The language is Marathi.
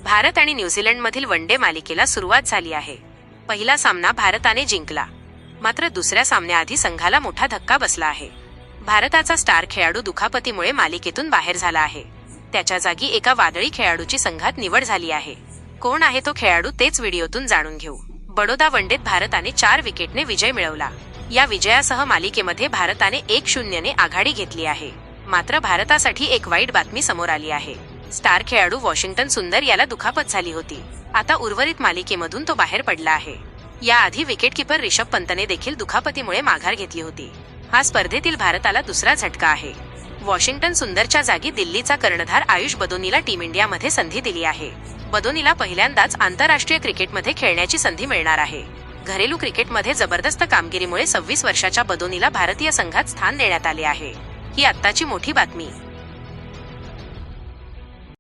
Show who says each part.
Speaker 1: भारत आणि न्यूझीलंडमधील वनडे मालिकेला सुरुवात झाली आहे. पहिला सामना भारताने जिंकला, मात्र दुसऱ्या सामन्याआधी संघाला मोठा धक्का बसला आहे. भारताचा स्टार खेळाडू दुखापतीमुळे मालिकेतून बाहेर झाला आहे. त्याच्या जागी एका वादळी खेळाडूची संघात निवड झाली आहे. कोण आहे तो खेळाडू तेच व्हिडिओतून जाणून घेऊ. बडोदा वनडेत भारताने 4 विकेटने विजय मिळवला. या विजयासह मालिकेमध्ये भारताने 1-0 आघाडी घेतली आहे. मात्र भारतासाठी एक वाईट बातमी समोर आली आहे. स्टार खेळाडू वॉशिंग्टन सुंदर याला दुखापत झाली होती. आता उर्वरित मालिकेमधून तो बाहेर पडला आहे. याआधी विकेटकीपर रिषभ पंतने देखील दुखापतीमुळे माघार घेतली होती. हा स्पर्धेतील भारताला दुसरा झटका आहे. वॉशिंग्टन सुंदरच्या जागी दिल्लीचा कर्णधार आयुष बदोनीला टीम इंडियामध्ये संधी दिली आहे. बदोनीला पहिल्यांदाच आंतरराष्ट्रीय क्रिकेटमध्ये खेळण्याची संधी मिळणार आहे. घरेलू क्रिकेटमध्ये जबरदस्त कामगिरीमुळे 26 वर्षाच्या बदोनीला भारतीय संघात स्थान देण्यात आले आहे. ही आत्ताची मोठी बातमी.